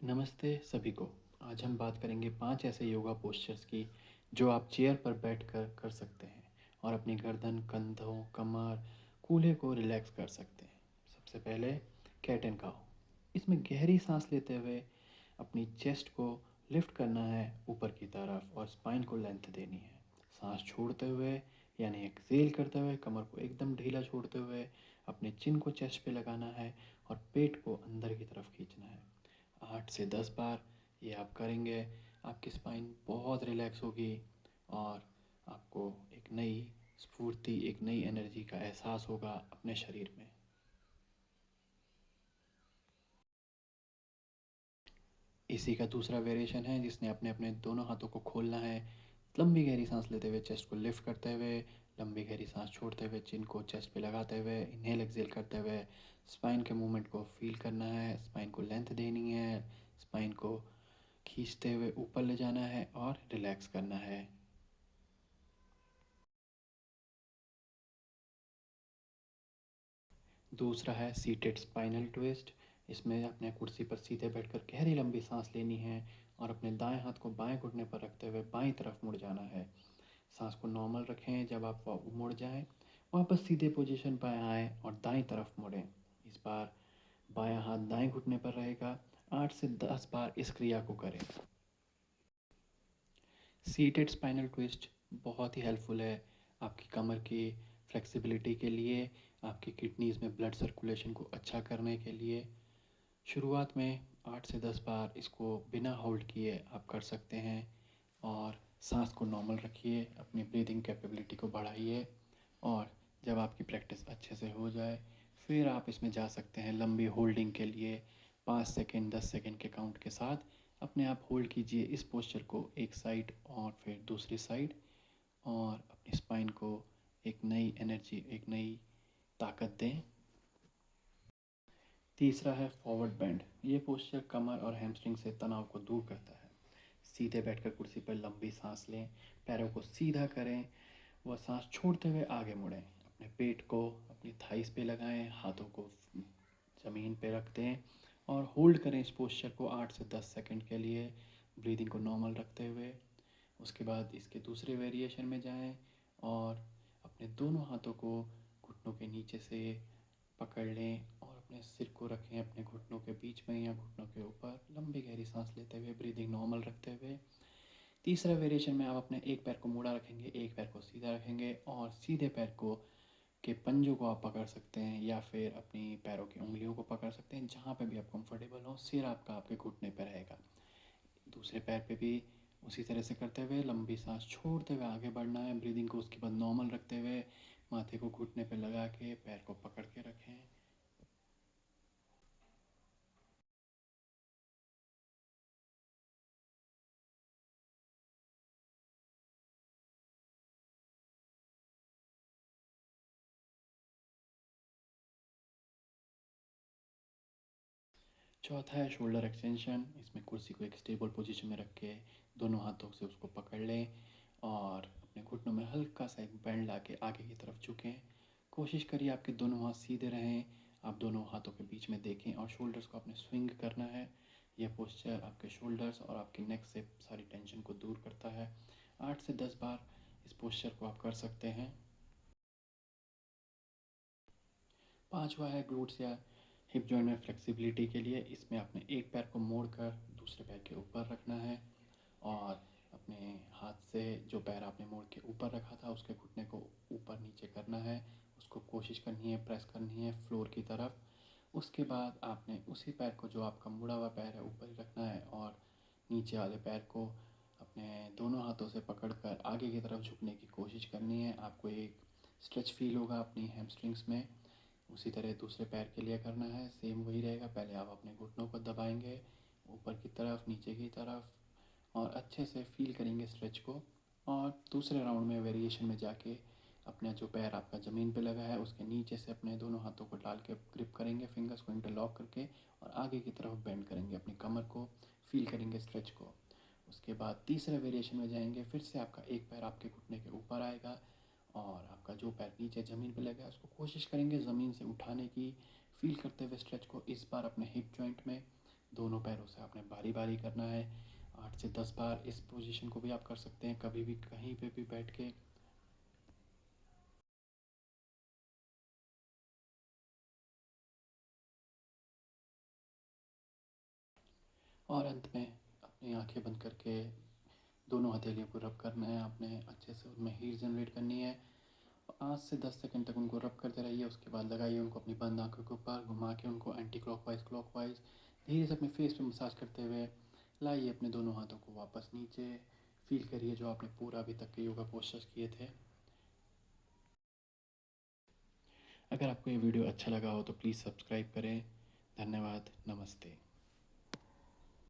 नमस्ते सभी को। आज हम बात करेंगे 5 ऐसे योगा पोस्चर्स की जो आप चेयर पर बैठकर कर सकते हैं और अपनी गर्दन, कंधों, कमर, कूल्हे को रिलैक्स कर सकते हैं। सबसे पहले कैट एंड काऊ। इसमें गहरी सांस लेते हुए अपनी चेस्ट को लिफ्ट करना है ऊपर की तरफ और स्पाइन को लेंथ देनी है। सांस छोड़ते हुए यानी एक्सेल करते हुए कमर को एकदम ढीला छोड़ते हुए अपने चिन को चेस्ट पे लगाना है और पेट को अंदर की तरफ खींचना है। 8 से 10 बार ये आप करेंगे, आपकी स्पाइन बहुत रिलैक्स होगी और आपको एक नई स्फूर्ति, एक नई एनर्जी का एहसास होगा अपने शरीर में। इसी का दूसरा वेरिएशन है जिसने अपने अपने दोनों हाथों को खोलना है। लंबी गहरी सांस लेते हुए चेस्ट को लिफ्ट करते हुए, लंबी गहरी सांस छोड़ते हुए चिन को चेस्ट पे लगाते हुए, इनहेल एक्सेल करते हुए स्पाइन के मूवमेंट को फील करना है, स्पाइन को लेंथ देनी है, स्पाइन को खींचते हुए ऊपर ले जाना है और रिलैक्स करना है। दूसरा है सीटेड स्पाइनल ट्विस्ट। इसमें अपने कुर्सी पर सीधे बैठकर गहरी लंबी सांस लेनी है और अपने दाएं हाथ को बाएं घुटने पर रखते हुए बाईं तरफ मुड़ जाना है। सांस को नॉर्मल रखें। जब आप मुड़ जाएं, वापस सीधे पोजीशन पर आएँ और दाईं तरफ मुड़ें। इस बार बायां हाथ दाएं घुटने पर रहेगा। 8 से 10 बार इस क्रिया को करें। सीटेड स्पाइनल ट्विस्ट बहुत ही हेल्पफुल है आपकी कमर की फ्लेक्सिबिलिटी के लिए, आपकी किडनीज में ब्लड सर्कुलेशन को अच्छा करने के लिए। शुरुआत में 8 से 10 बार इसको बिना होल्ड किए आप कर सकते हैं और सांस को नॉर्मल रखिए, अपनी ब्रीदिंग कैपेबिलिटी को बढ़ाइए और जब आपकी प्रैक्टिस अच्छे से हो जाए फिर आप इसमें जा सकते हैं लंबी होल्डिंग के लिए। 5 सेकेंड, 10 सेकेंड के काउंट के साथ अपने आप होल्ड कीजिए इस पोस्चर को, एक साइड और फिर दूसरी साइड, और अपनी स्पाइन को एक नई एनर्जी, एक नई ताकत दें। तीसरा है फॉरवर्ड बेंड। ये पोस्चर कमर और हैमस्ट्रिंग से तनाव को दूर करता है। सीधे बैठकर कुर्सी पर लंबी सांस लें, पैरों को सीधा करें, वह सांस छोड़ते हुए आगे मुड़ें। अपने पेट को अपनी थाइस पे लगाएं, हाथों को ज़मीन पे रख दें और होल्ड करें इस पोस्चर को 8 से 10 सेकंड के लिए, ब्रीदिंग को नॉर्मल रखते हुए। उसके बाद इसके दूसरे वेरिएशन में जाएं और अपने दोनों हाथों को घुटनों के नीचे से पकड़ लें और अपने सिर को रखें अपने घुटनों के बीच में या घुटनों के ऊपर, लंबी गहरी सांस लेते हुए, ब्रीदिंग नॉर्मल रखते हुए। तीसरा वेरिएशन में आप अपने एक पैर को मुड़ा रखेंगे, एक पैर को सीधा रखेंगे और सीधे पैर को के पंजों को आप पकड़ सकते हैं या फिर अपनी पैरों की उंगलियों को पकड़ सकते हैं, जहाँ पे भी आप कंफर्टेबल हो। सिर आपका आपके घुटने पर रहेगा। दूसरे पैर पे भी उसी तरह से करते हुए लंबी सांस छोड़ते हुए आगे बढ़ना है, ब्रीदिंग को उसके बाद नॉर्मल रखते हुए माथे को घुटने पे लगा के पैर को पकड़ के रखें। चौथा है शोल्डर एक्सटेंशन। इसमें कुर्सी को एक स्टेबल पोजीशन में रख के दोनों हाथों से उसको पकड़ लें और अपने घुटनों में हल्का सा एक बेंड ला के आगे की तरफ झुकें। कोशिश करिए आपके दोनों हाथ सीधे रहें, आप दोनों हाथों के बीच में देखें और शोल्डर्स को आपने स्विंग करना है। यह पोस्चर आपके शोल्डर्स और आपके नेक से सारी टेंशन को दूर करता है। 8 से 10 बार इस पोस्चर को आप कर सकते हैं। पांचवा है ग्लूट्स या हिप जॉइंट में फ्लेक्सिबिलिटी के लिए। इसमें आपने एक पैर को मोड़कर दूसरे पैर के ऊपर रखना है और अपने हाथ से जो पैर आपने मोड़ के ऊपर रखा था उसके घुटने को ऊपर नीचे करना है, उसको कोशिश करनी है, प्रेस करनी है फ्लोर की तरफ। उसके बाद आपने उसी पैर को, जो आपका मुड़ा हुआ पैर है, ऊपर ही रखना है और नीचे वाले पैर को अपने दोनों हाथों से पकड़कर आगे की तरफ झुकने की कोशिश करनी है। आपको एक स्ट्रेच फील होगा अपनी हैमस्ट्रिंग्स में। उसी तरह दूसरे पैर के लिए करना है, सेम वही रहेगा। पहले आप अपने घुटनों को दबाएंगे ऊपर की तरफ, नीचे की तरफ और अच्छे से फील करेंगे स्ट्रेच को। और दूसरे राउंड में वेरिएशन में जाके अपना जो पैर आपका ज़मीन पे लगा है उसके नीचे से अपने दोनों हाथों को डाल के ग्रिप करेंगे, फिंगर्स को इंटरलॉक करके, और आगे की तरफ बेंड करेंगे अपनी कमर को, फील करेंगे स्ट्रेच को। उसके बाद तीसरे वेरिएशन में जाएंगे, फिर से आपका एक पैर आपके घुटने के ऊपर आएगा और आपका जो पैर नीचे ज़मीन पे लगा है उसको कोशिश करेंगे ज़मीन से उठाने की, फील करते हुए स्ट्रेच को। इस बार अपने हिप जॉइंट में दोनों पैरों से आपने बारी बारी करना है। 8 से 10 बार इस पोजीशन को भी आप कर सकते हैं कभी भी कहीं पे भी बैठ के। और अंत में अपनी आंखें बंद करके दोनों हथेलियों को रब करना है आपने, अच्छे से उनमें हीट जनरेट करनी है। 5 से 10 सेकंड तक उनको रब करते रहिए। उसके बाद लगाइए उनको अपनी बंद आंखों के ऊपर, घुमा के उनको एंटी क्लॉकवाइज क्लॉकवाइज धीरे से अपने फेस पे मसाज करते हुए लाइए अपने दोनों हाथों को वापस नीचे। फील करिए जो आपने पूरा अभी तक के योगा पोस्चर्स किए थे। अगर आपको ये वीडियो अच्छा लगा हो तो प्लीज़ सब्सक्राइब करें। धन्यवाद। नमस्ते।